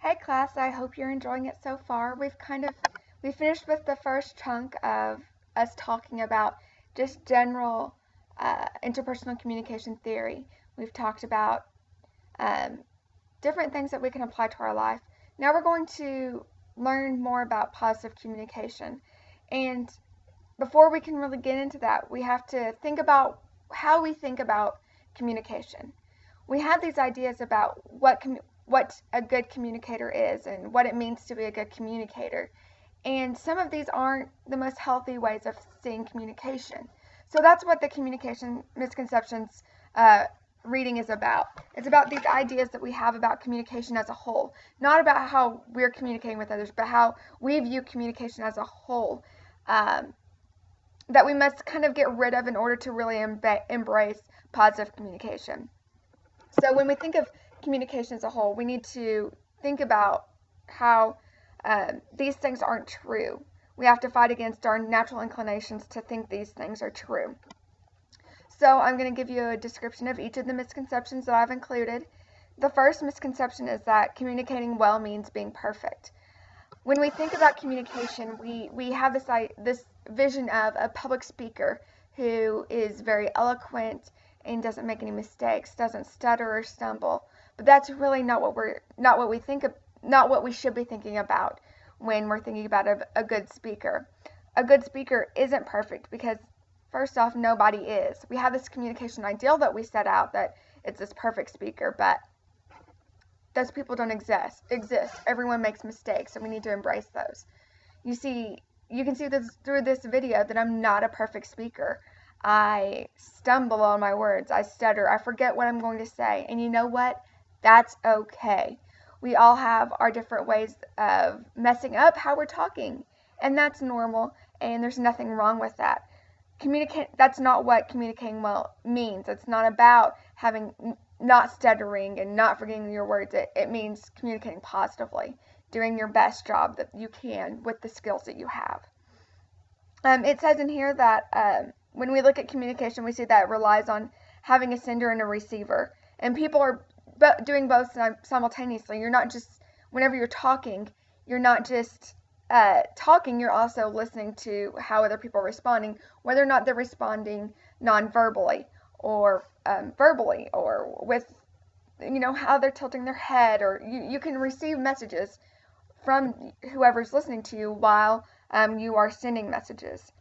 Hey class, I hope you're enjoying it so far. We finished with the first chunk of us talking about just general interpersonal communication theory. We've talked about um, different things that we can apply to our life. Now we're going to learn more about positive communication. And before we can really get into that, we have to think about how we think about communication. We have these ideas about what a good communicator is and what it means to be a good communicator. And some of these aren't the most healthy ways of seeing communication. So that's what the communication misconceptions reading is about. It's about these ideas that we have about communication as a whole, not about how we're communicating with others, but how we view communication as a whole. That we must kind of get rid of in order to really embrace positive communication. So when we think of communication as a whole, we need to think about how these things aren't true. We have to fight against our natural inclinations to think these things are true. So I'm going to give you a description of each of the misconceptions that I've included. The first misconception is that communicating well means being perfect. When we think about communication, we have this vision of a public speaker who is very eloquent and doesn't make any mistakes, doesn't stutter or stumble. But that's really not what we should be thinking about when we're thinking about a good speaker. A good speaker isn't perfect because first off, nobody is. We have this communication ideal that we set out that it's this perfect speaker, but those people don't exist. Everyone makes mistakes, and we need to embrace those. You can see this through this video that I'm not a perfect speaker. I stumble on my words. I stutter. I forget what I'm going to say. And you know what? That's okay. We all have our different ways of messing up how we're talking, and that's normal, and there's nothing wrong with that. That's not what communicating well means. It's not about not stuttering and not forgetting your words. It means communicating positively, doing your best job that you can with the skills that you have. It says in here that when we look at communication, we see that it relies on having a sender and a receiver. And people are doing both simultaneously. You're not just, whenever you're talking, you're not just talking, you're also listening to how other people are responding, whether or not they're responding non-verbally or verbally, or with, how they're tilting their head, or you can receive messages from whoever's listening to you while you are sending messages.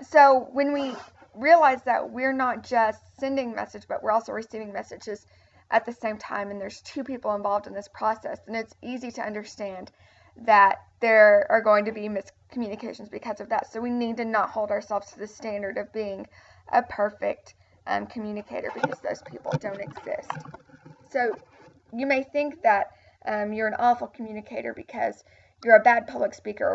So when we realize that we're not just sending message, but we're also receiving messages at the same time, and there's two people involved in this process, and it's easy to understand that there are going to be miscommunications because of that. So we need to not hold ourselves to the standard of being a perfect communicator, because those people don't exist. So you may think that you're an awful communicator because you're a bad public speaker,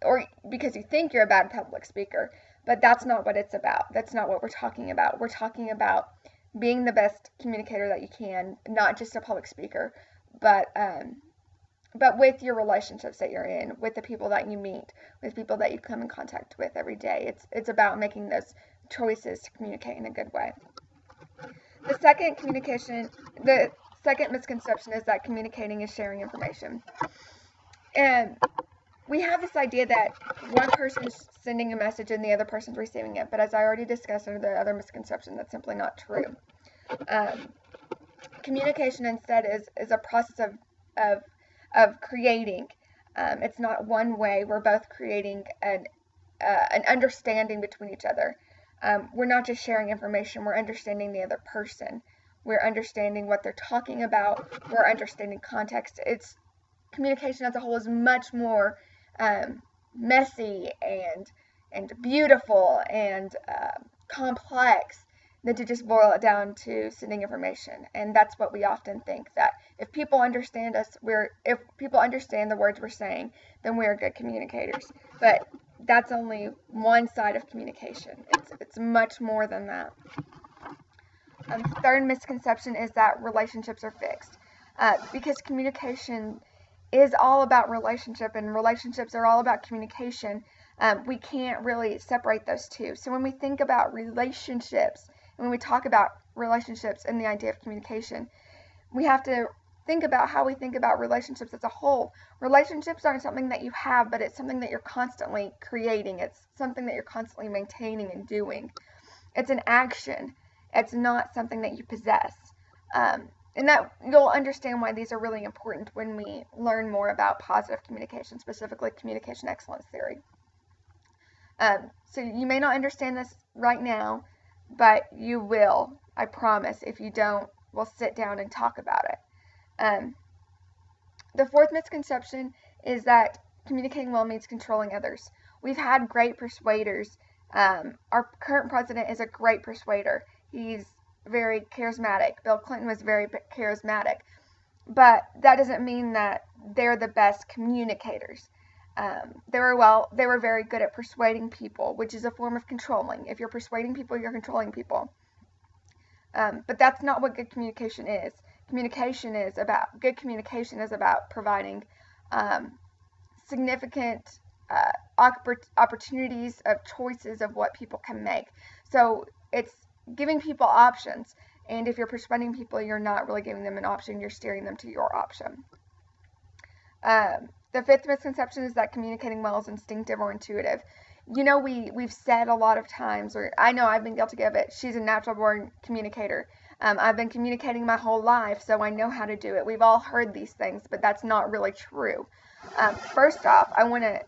or because you think you're a bad public speaker, but that's not what it's about. That's not what we're talking about. We're talking about being the best communicator that you can, not just a public speaker, but with your relationships that you're in, with the people that you meet, with people that you come in contact with every day. It's about making those choices to communicate in a good way. The second misconception is that communicating is sharing information. And we have this idea that one person's sending a message and the other person's receiving it, but as I already discussed under the other misconception, that's simply not true. Communication instead is a process of creating. It's not one way. We're both creating an understanding between each other. We're not just sharing information. We're understanding the other person. We're understanding what they're talking about. We're understanding context. Communication as a whole is much more messy and beautiful and complex than to just boil it down to sending information. And that's what we often think, that if people understand us, if people understand the words we're saying, then we're good communicators. But that's only one side of communication. It's much more than that. Third misconception is that relationships are fixed. Because communication is all about relationship, and relationships are all about communication, we can't really separate those two. So when we think about relationships, and when we talk about relationships and the idea of communication, we have to think about how we think about relationships as a whole. Relationships aren't something that you have, but it's something that you're constantly creating. It's something that you're constantly maintaining and doing. It's an action. It's not something that you possess. And that you'll understand why these are really important when we learn more about positive communication, specifically communication excellence theory. So you may not understand this right now, but you will, I promise. If you don't, we'll sit down and talk about it. The fourth misconception is that communicating well means controlling others. We've had great persuaders. Our current president is a great persuader. He's very charismatic. Bill Clinton was very charismatic. But that doesn't mean that they're the best communicators. They were very good at persuading people, which is a form of controlling. If you're persuading people, you're controlling people. But that's not what good communication is. Good communication is about providing significant opportunities of choices of what people can make. So it's giving people options. And if you're persuading people, you're not really giving them an option. You're steering them to your option. The fifth misconception is that communicating well is instinctive or intuitive. You know, we've said a lot of times, or I know I've been guilty of it, she's a natural born communicator. I've been communicating my whole life, so I know how to do it. We've all heard these things, but that's not really true. First off, I want to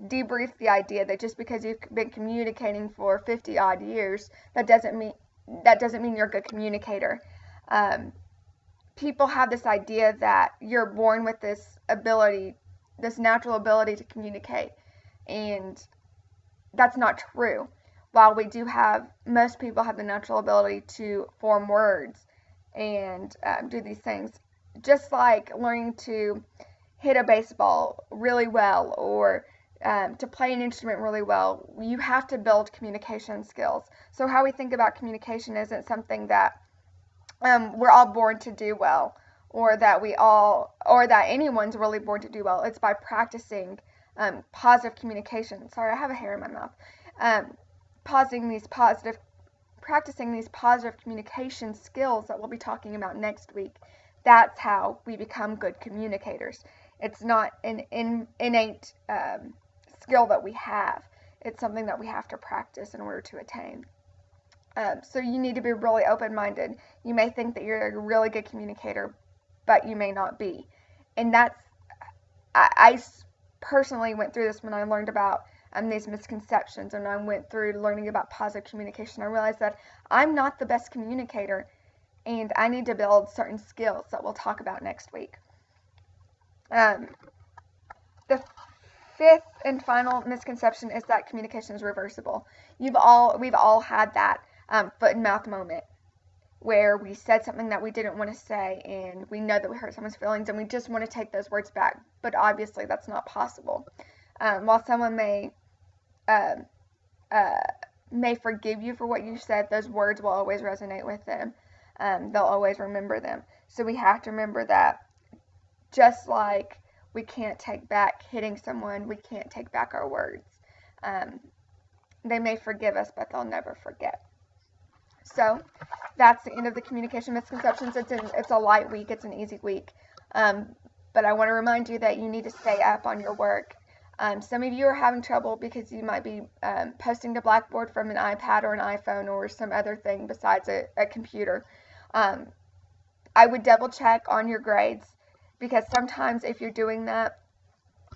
debrief the idea that just because you've been communicating for 50 odd years, that doesn't mean you're a good communicator. People have this idea that you're born with this ability, this natural ability to communicate, and that's not true. While most people have the natural ability to form words and do these things, just like learning to hit a baseball really well or to play an instrument really well, you have to build communication skills. So how we think about communication isn't something that we're all born to do well, or that anyone's really born to do well. It's by practicing positive communication. Sorry, I have a hair in my mouth. Practicing these positive communication skills that we'll be talking about next week. That's how we become good communicators. It's not an innate skill that we have. It's something that we have to practice in order to attain. So you need to be really open-minded. You may think that you're a really good communicator, but you may not be. And I personally went through this when I learned about these misconceptions, and I went through learning about positive communication. I realized that I'm not the best communicator, and I need to build certain skills that we'll talk about next week. The fifth and final misconception is that communication is reversible. We've all had that foot and mouth moment where we said something that we didn't want to say, and we know that we hurt someone's feelings, and we just want to take those words back. But obviously, that's not possible. While someone may forgive you for what you said, those words will always resonate with them. They'll always remember them. So we have to remember that. Just like we can't take back hitting someone, we can't take back our words. They may forgive us, but they'll never forget. So that's the end of the communication misconceptions. It's a light week. It's an easy week. But I want to remind you that you need to stay up on your work. Some of you are having trouble because you might be posting to Blackboard from an iPad or an iPhone or some other thing besides a computer. I would double check on your grades, because sometimes if you're doing that,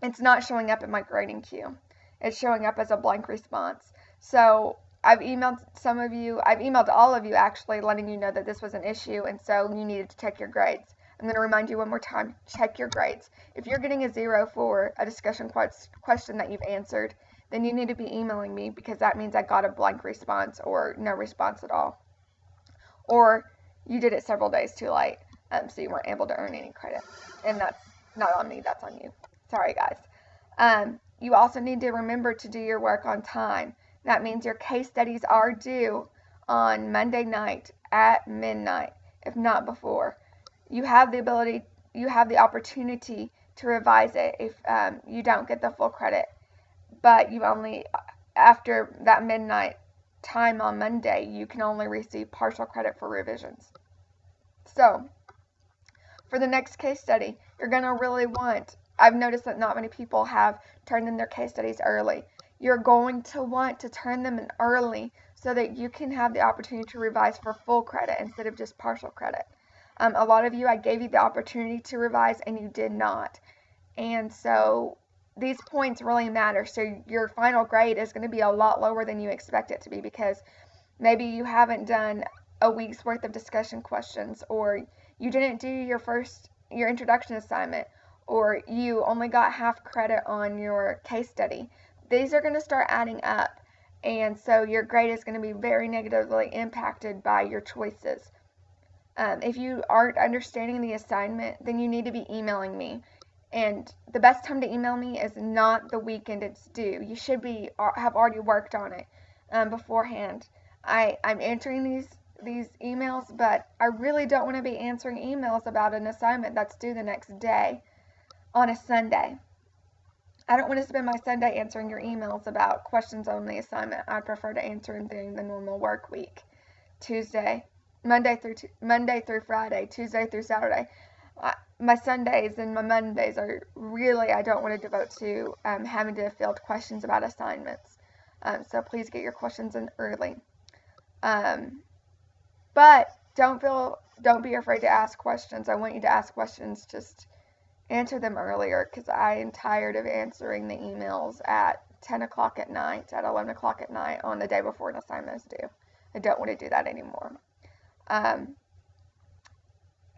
it's not showing up in my grading queue. It's showing up as a blank response. So I've emailed all of you actually, letting you know that this was an issue, and so you needed to check your grades. I'm going to remind you one more time, check your grades. If you're getting a 0 for a discussion question that you've answered, then you need to be emailing me, because that means I got a blank response or no response at all. Or you did it several days too late, so you weren't able to earn any credit. And that's not on me, that's on you. Sorry, guys. You also need to remember to do your work on time. That means your case studies are due on Monday night at midnight, if not before. You have the opportunity to revise it if you don't get the full credit, but after that midnight time on Monday, you can only receive partial credit for revisions. So, For the next case study, you're going to really want, I've noticed that not many people have turned in their case studies early. You're going to want to turn them in early so that you can have the opportunity to revise for full credit instead of just partial credit. A lot of you, I gave you the opportunity to revise and you did not. And so these points really matter. So your final grade is going to be a lot lower than you expect it to be, because maybe you haven't done a week's worth of discussion questions, or you didn't do your introduction assignment, or you only got half credit on your case study. These are going to start adding up, and so your grade is going to be very negatively impacted by your choices. If you aren't understanding the assignment, then you need to be emailing me. And the best time to email me is not the weekend it's due. You should have already worked on it beforehand. I'm answering these emails, but I really don't want to be answering emails about an assignment that's due the next day on a Sunday. I don't want to spend my Sunday answering your emails about questions on the assignment. I prefer to answer them during the normal work week. Monday through Friday, Tuesday through Saturday. My Sundays and my Mondays are really, I don't want to devote to having to field questions about assignments. So please get your questions in early. But don't be afraid to ask questions. I want you to ask questions. Just answer them earlier, because I am tired of answering the emails at 10 o'clock at night, at 11 o'clock at night on the day before an assignment is due. I don't want to do that anymore.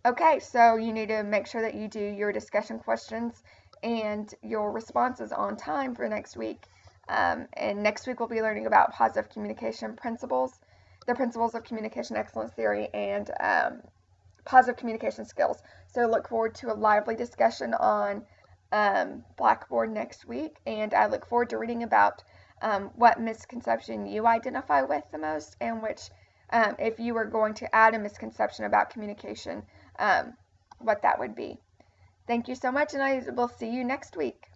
Okay, so you need to make sure that you do your discussion questions and your responses on time for next week. And next week we'll be learning about positive communication principles, the principles of communication excellence theory, and positive communication skills. So look forward to a lively discussion on Blackboard next week, and I look forward to reading about what misconception you identify with the most, and which, if you were going to add a misconception about communication, what that would be. Thank you so much, and I will see you next week.